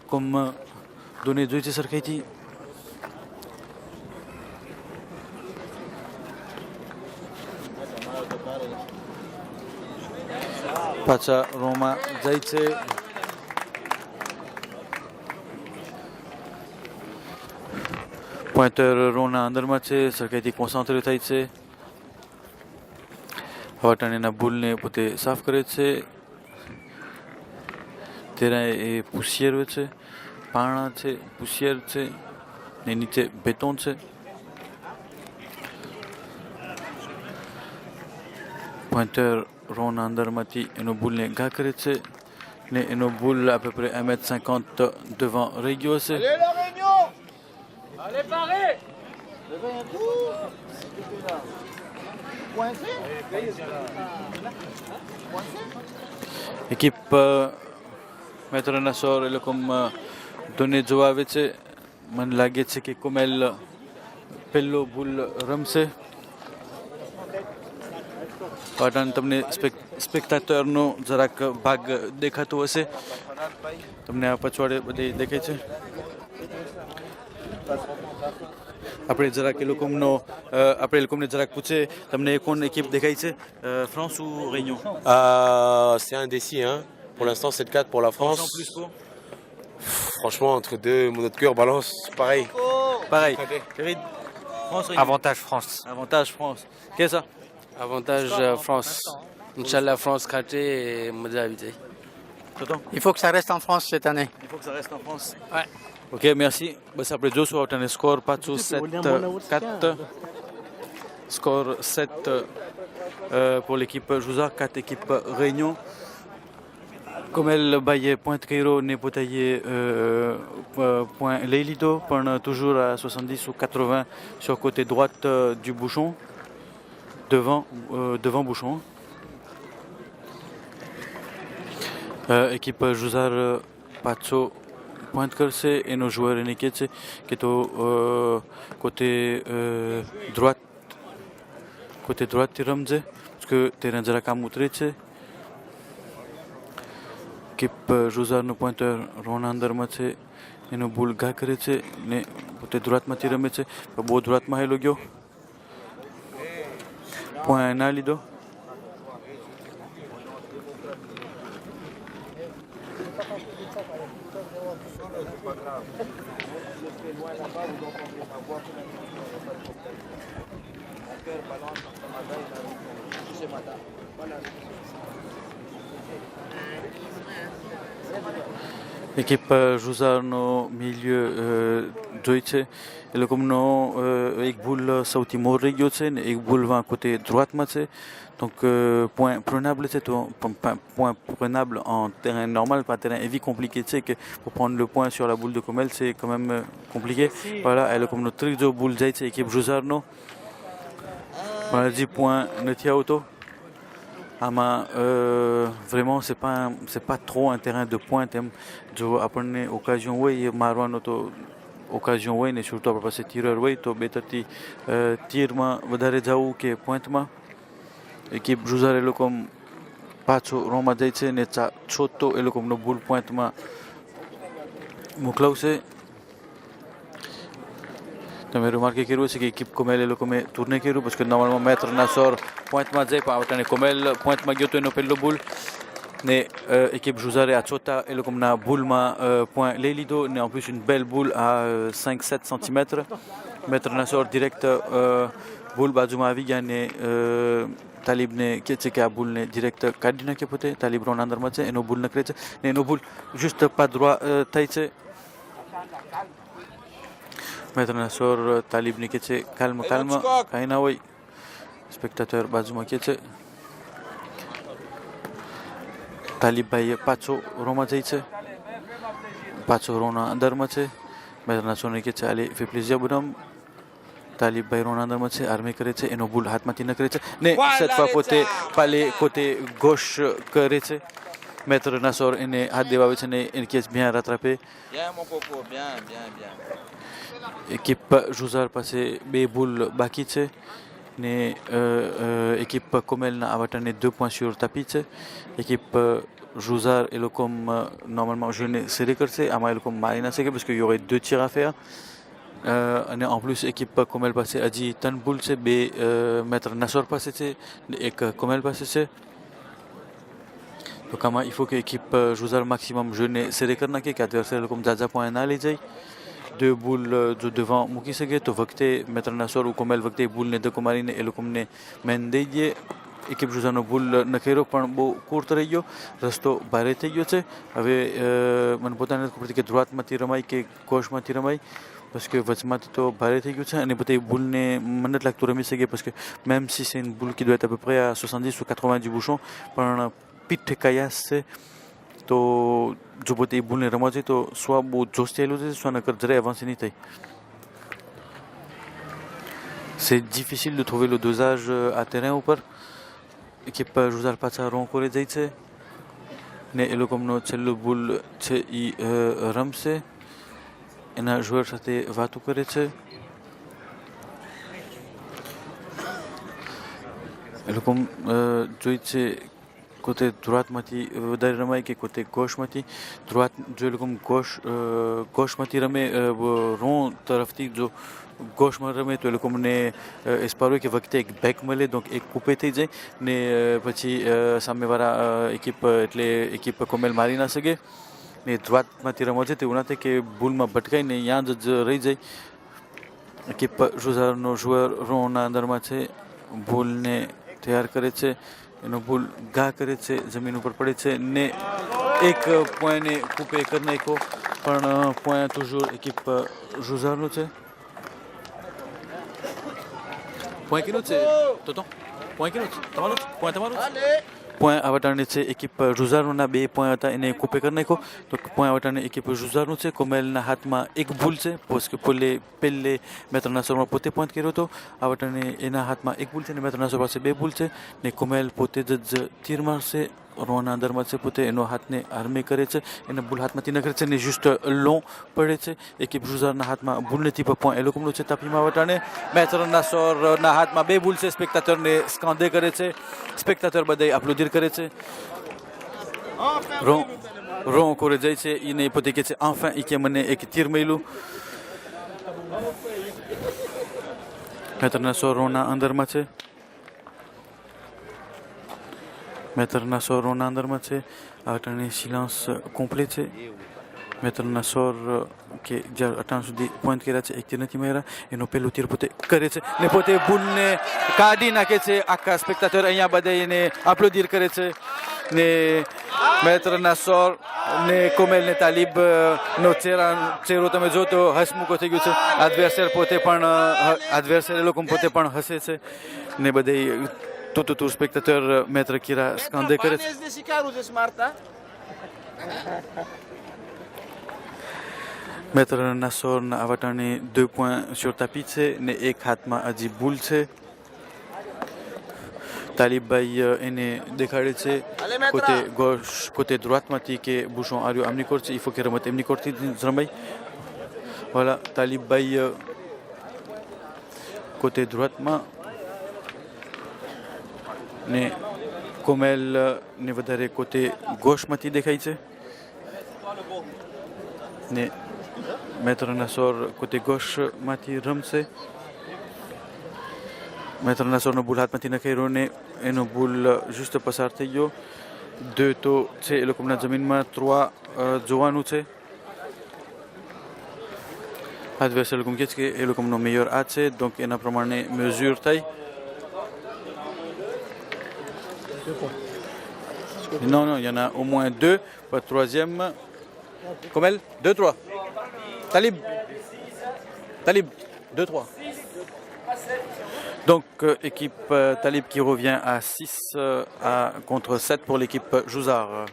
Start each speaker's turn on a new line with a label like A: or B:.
A: comme donné deux tirs Sarkaiti. Pacha Roma Zaice. Pointeur Rona અંદરમાં છે સરખેથી કોન્સન્ટ્રેટ થાય છે હવાટાણીના બુલને પોતે સાફ કરે છે તેના એ પુશિયર છે પાણા છે પુશિયર છે ને નીચે બેટોન છે પોઇન્ટર રોના અંદરમાંથી એનો બુલને ઘા કરે છે ને એનો બુલ à peu près 1m50 devant રહી ગયો હશે
B: Allez, parez!
A: Équipe Maître Nassor et le comme donné જોવા આવે છે મને લાગે છે કે કોમેલ પહેલો બુલ રમશે પાટણ તમને સ્પેક્ટાટરનો જરાક ભાગ દેખાતો હશે તમને આ પછવાડે બધી દેખાય છે આપણે જરાક એ લોકોને જરાક પૂછે તમને કોણ équipe દેખાય છે France ou Réunion
C: C'est indécis, hein. Pour l'instant, c'est le 4 pour la France.
A: Plus pour
C: Franchement, entre deux, notre cœur balance pareil.
A: pareil David France Réunion
D: Avantage France.
A: Avantage France qu'est-ce ça
E: Avantage France. Inch'Allah, France Kraté et Mozambique.
A: Tonton
D: Il faut que ça reste en France cette année.
A: il faut que ça reste en France
D: Ouais.
A: Ok merci bas après Joe sur un score pas tout 7-4 score 7 pour l'équipe Jouza 4 équipe Réunion comme elle baille Pointe Cairo n'est pas taillé point Leilido pendant toujours à 70 ou 80 sur côté droite du bouchon devant bouchon équipe Jouzar Pacho pointe કરશે એનો joueur એને કહે છે કે તો côté droite રમજે parce que terrain જરા કામ ઉતરે છે équipe Jouzarનો pointeur રોના અંદરમાં છે એનો બુલ ઘા કરે છે ને પોતે droiteમાંથી રમે છે બહુ droiteમાં હેલો ગયો point ના લીધો L'équipe Jouzarનો milieu જોઈ છે એ લોકોનો એક બોલ સૌથી મોર રહી ગયો છે ને એક બોલ côté droiteમાં છે donc point prenable c'est point prenable en terrain normal pas terrain heavy compliqué tu sais que pour prendre le point sur la boule de Comel c'est quand même compliqué voilà elle comme notre truc de boule જાય છે équipe Jouzarનો voilà 10 points નથી આવતો આમાં vraiment c'est pas trop un terrain de pointe જો આપણને occasion હોય એ મારવાનો તો occasion હોય ને surtout આપણા પાસે tireur હોય તો બેતરથી તીરમાં વધારે જવું કે પોઈન્ટમાં équipe Jouzar એ લોકો પાછો રોમાં જાય છે ને છોતો એ લોકોનો બુલ પોઈન્ટમાં મોકલાવશે તમે remarqué કર્યું છે કે équipe Comel એ લોકોએ tourné કર્યું parce que normalement Maître Nassor પોઈન્ટમાં જાય પણ આવતાને Comel પોઈન્ટમાં ગયો તો એનો પહેલો બુલ ને équipe Jouzar à છોતા એ લોકોના બુલમાં point લઈ લીધો ને en plus une belle boule à 5-7 cm Maître Nassor direct boule બાજુમાં આવી ગયા ને તાલિબને કહે છે કે આ બુલને ડિરેક્ટ કાઢી નાખે પોતે તાલિબ રોના અંદરમાં છે એનો બુલ નકરે છે ને એનો બુલ juste pas droit થાય છે Maître Nassor તાલિબને કહે છે calme કાંઈ ના હોય સ્પેક્ટાટર બાજુમાં કહે છે તાલિબ ભાઈ પાછો રોમાં જાય છે પાછો રોના અંદરમાં છે Maître Nassor કહે છે allez fait plaisir bonhomme તાલિબ ભાઈ રોના અંદરમાં છે આર્મી કરે છે એનો બુલ હાથમાંથી ન કરે છે ને cette fois પોતે પાલે côté gauche કરે છે Maître Nassor એને હાથ દેવાવે છે ને એને case bien rattrapé
B: Bien, mon coco, bien.
A: équipe Jouzar પાસે બે બુલ બાકી છે Ne équipe Komel na avatane 2 points sur tapis છે. Équipe Jouzar et le normalement je ne serai que c'est ama le marina c'est parce qu'il y aurait 2 tirs à faire. En plus équipe Komel passé a dit tan boule c'est b mettre Nassor passé c'est et Komel passé c'est. Donc il faut que l'équipe Jouzar maximum je ne serai que na que adversaire le comme Zaza point na les 2 boules de devant Muki Sege, to Vakte, Maître Nassor ou Komel Vakte, boule ne de Komarine et le Komne Mendeye, équipe Jouzano boule Nakero, pan beau court rayo, resto barete yote, avait Manpotan que droite Matiramai, que gauche Matiramai, parce que votre matito barete yote, et peut-être boule ne manette la tourami Sege, parce que même si c'est une boule qui doit être à peu près à 70 ou 90 bouchons, pendant un pit caillasse, तो जो बोलते बोलने रमा चाहिँ तो स्वा बो जोस्ते लो चाहिँ स्वा नकर जरे avancer नहीं थी. C'est difficile de trouver le dosage à terrain ou pas. Équipe Jouzar pacha ron करे जाइছে. Ne elo comme no cello boule છે ઈ રમશે. એના joueur સાથે વાતો કરે છે. elo comme જોઈ છે côté droite mati derrière que côté gauche mati droite je le comme gauche mati rame rond tarafti jo gauche માં રમે તો એ લોકો મને એસ્પારો કે વખતે એક બેક મળે donc એક કૂપે થઈ જાય ને પછી સામેવાળા એકિપ કોમેલ મારી ના શકે ને droiteમાંથી રમો છે તેવું નથી કે ભૂલમાં ભટકાઈને ત્યાં જ રહી જાય. એકિપ જોઝારનો joueur રોના અંદરમાં છે ભૂલને તૈયાર કરે છે એનો ભૂલ ઘા કરે છે જમીન ઉપર પડે છે ને એક પોઈન્ટને કૂપે કરી નાખ્યો પણ પોઈન્ટ toujours એકિપ જોઝારનો છે. પોઈન્ટ કિનો છે તો પોઈન્ટ કિનો છે તમારો પોઈન્ટ આવટાને છે એકિપ જોઝારનોના 2 પોઈન્ટ હતા એને કૂપે કરી નાખ્યો તો પોઈન્ટ આવટાને એકિપ જોઝારનો છે. કોમેલના હાથમાં એક ભૂલ છે parce que પહેલે મેત્ર નાસરમાં પોતે પોઈન્ટ કર્યો હતો આવટાને એના હાથમાં એક ભૂલ છે ને મેત્ર નાસર પાસે 2 ભૂલ છે ને કોમેલ પોતે જ તીર મારશે રોના અંદરમાં છે પોતે એનો હાથને આર્મી કરે છે એને ભૂલ હાથમાંથી ન કરે છે ને juste long પડે છે. એકિપ જોઝારના હાથમાં ભૂલ નથી પણ પોઈન્ટ એ લોકોનો છે તાપીમાં આવટાને મેત્ર નાસરના હાથમાં 2 ભૂલ છે. સ્પેક્ટાટરને સ્કાંદે કરે છે સ્પેક્ટાટર બધાય એપ્લોdir કરે છે. ron કરે જાય છે એને પોતે કહે છે enfin ઈ કે મને એક તીર મળ્યું. મેત્ર નાસર રોના અંદરમાં છે મેત્ર નાસર રોના અંદરમાં છે આવટાને silence complet છે. મેત્ર નાસર કે જ્યાં અટાણ સુધી પોઈન્ટ કર્યા છે એક તીર નથી માર્યા એનો પહેલું તીર પોતે કરે છે ને પોતે ભૂલને કાઢી નાખે છે. આખા સ્પેક્ટાટર અહીંયા બધા એને એપ્લોdir કરે છે ને મેત્ર નાસર ને કોમેલ ને તાલિબ નો ચહેરો તમે જો તો હસમુખો થઈ ગયું છે. adversaire એ લોકો પોતે પણ હસે છે ને બધાય tout spectateur maître Kira scandé કરે છે. Maître Nassor n'a avatané 2 points sur tapis છે ને એક હાથમાં હજી ભૂલ છે. તાલિબભાઈ એને દેખાડે છે côté gauche côté droiteમાંથી કે બુશો આર્યો આમની કોર છે il faut કે રમત એમની કોરથી જ રમાય. voilà તાલિબભાઈ côté droiteમાં ને કોમેલ ને વધારે côté gaucheમાંથી દેખાય છે ને મેત્ર નાસર côté gaucheમાંથી રમશે. મેત્ર નાસરનો ભૂલ હાથમાંથી નખાયો ને એનો ભૂલ juste પસાર થઈ ગયો. 2 તો છે એ લોકોના જમીનમાં 3 જોવાનું છે. adversaire લોકો કહે છે કે એ લોકોનો મેયર આ છે donc એના પ્રમાણે mesure થાય. Non, il y en a au moins 2. Pas troisième. Komel 2-3. Talib 2-3. Donc équipe Talib qui revient à 6 contre 7 pour l'équipe Jouzar.